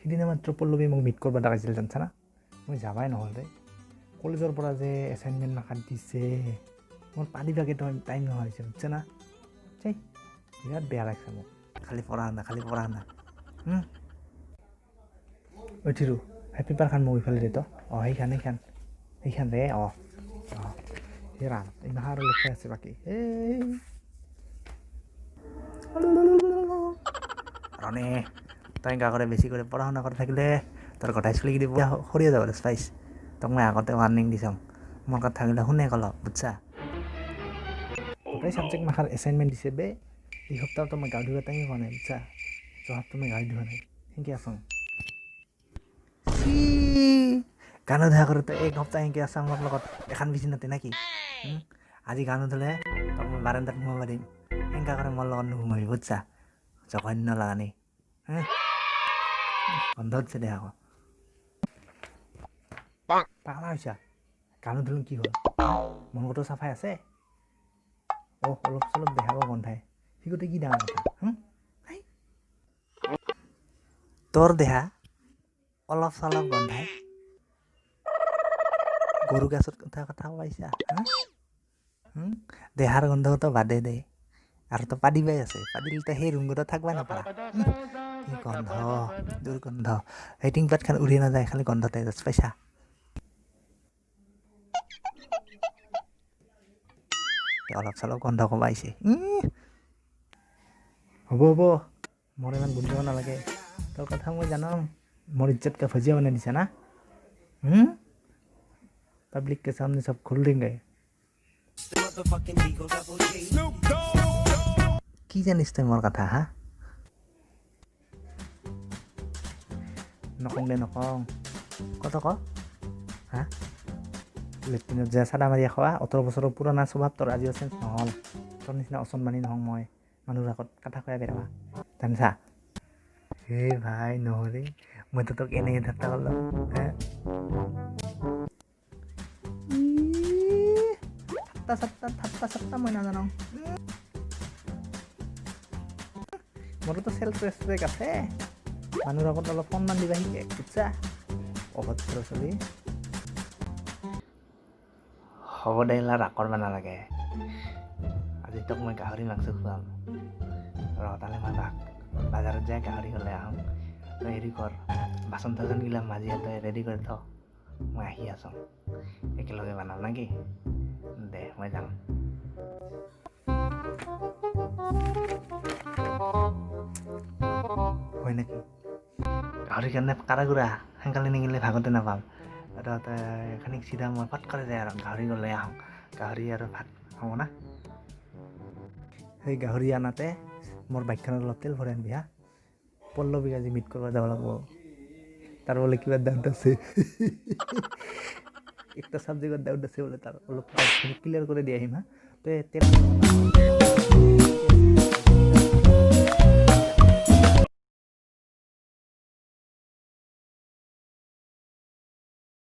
সিদিনা মাত্ৰ পল্লৱী মোক মিট কৰিব ডাকিছিল জানছা না মই যাবাই নহ'ল ৰে কলেজৰ পৰা যে এছাইনমেণ্ট মাখাত দিছে মোৰ পাদিবাকে টাইম নোহোৱা হৈছে বুজিছা না চাই বিৰাট বেয়া লাগছে মোক খালি পঢ়া শুনা উঠিৰো হেপী পাৰখান মোক ইফালে দে তো সেইখান ৰে সেই ৰাম ইমান আৰু লিখাই আছে বাকী ৰনে তই এনেকুৱা কৰে বেছি কৰি পঢ়া শুনা কৰি থাকিলে তোৰ কথা স্কুল দিব সৰিয়ে যাব পাইছ তোক মই আগতে ৱাৰ্ণিং দিছোঁ মোৰ কথা থাকিলে শুনে কলক বুজছা গোটেই ছাবজেক্ট মাখাৰ এছাইনমেণ্ট দিছে বে এই সপ্তাহতো মই গাঁও ধুৱা টাইমে হোৱা নাই বুজছা যোৱাতো মই গাঁও ধুৱা নাই সেনেকৈ আছোঁ গানো ধোৱা কৰোঁতে এক সপ্তাহ সেনেকৈ আছা মোৰ লগত এখন বিচিনাতে নেকি আজি গানো ধুলে তোক মই বাৰান্দাত সোমাব দিম সেনেকুৱা কৰে মোৰ লগত নোসোমাবি বুজছা জঘন্য লগা নি বন্ধ হচ্ছে দে আকৌ পাগলা হৈছা গানো ধুলো কি হ'ল মন গতো চাফাই আছে অলপ চলপ দেখাব গন্ধাই সি গোটেই কি ডাঙৰ কথা তোৰ দেহা অলপ চলপ গন্ধাই গৰু গাছত কথা পাইছা দেহাৰ গন্ধটো বাদে দে আৰু তো পাদিবাই আছে পাদিলতে সেই ৰুমগত থাকবা নাপাৰা এই গন্ধ দুৰ্গন্ধ সেই টিংপাত খান উৰি নাযায় খালি গন্ধতে যাচ পাইছা অলপ চলপ গন্ধ কমাইছে হ'ব মোৰ ইমান বুজিব নালাগে তোৰ কথা মই জানো মোৰ ইজ্জতকে ভজিয়া বনাই দিছা না पब्लिक के सामने सब खोल देंगे কি জানিস তই মোৰ কথা হা নকওঁ দে নকওঁ কত ক হা লেট্ৰিনত যে চাদা মাৰি খোৱা 18 বছৰৰ পুৰণা স্বভাৱ তোৰ আজিও চেঞ্জ নহ'ল তোৰ নিচিনা অসন্মানী নহওঁ মই মানুহৰ আগত কথা কয়া বেয়া জানিছা এই ভাই নহ'লে মইতো তোক এনেই ঠাট্টা কৰিলোঁ ঠাট্টা চাট্টা মই নাজানো মোৰতো চেল্ফ ৰেচপেক্ট আছে মানুহৰ আগত অলপ সন্মান দিবা শিকে বুজছা অভদ্ৰ চলি হ'ব দে ৰাগ কৰিব নালাগে আজি তোক মই গাহৰি মাংস খুৱাম তালে মই বাজাৰত যাই গাহৰি হ'লে আহোঁ তই হেৰি কৰ বাচন চাচনগিলা মাজি তই ৰেডি কৰি থ মই আহি আছোঁ একেলগে বনাম নেকি দে মই যাম হয় নেকি গাহৰি কাৰণে কাৰাগুৰা সোনকালে নিগিলে ভাগতে নাপাম তই খানিক চিধা মই পাত কৰে যায় আৰু গাহৰি গ'লে আহোঁ গাহৰি আৰু ভাত হ'ব না সেই গাহৰি আনাতে মোৰ বাইকখনত অলপ তেল ভৰাই আনবি হা পল্লৱীক আজি মিট কৰিব যাব লাগিব তাৰ বোলে কিবা ডাউট আছে একটা সাবজেক্টত ডাউট আছে বোলে তাৰ অলপ ক্লিয়াৰ কৰি দি আহিম হা তই তেল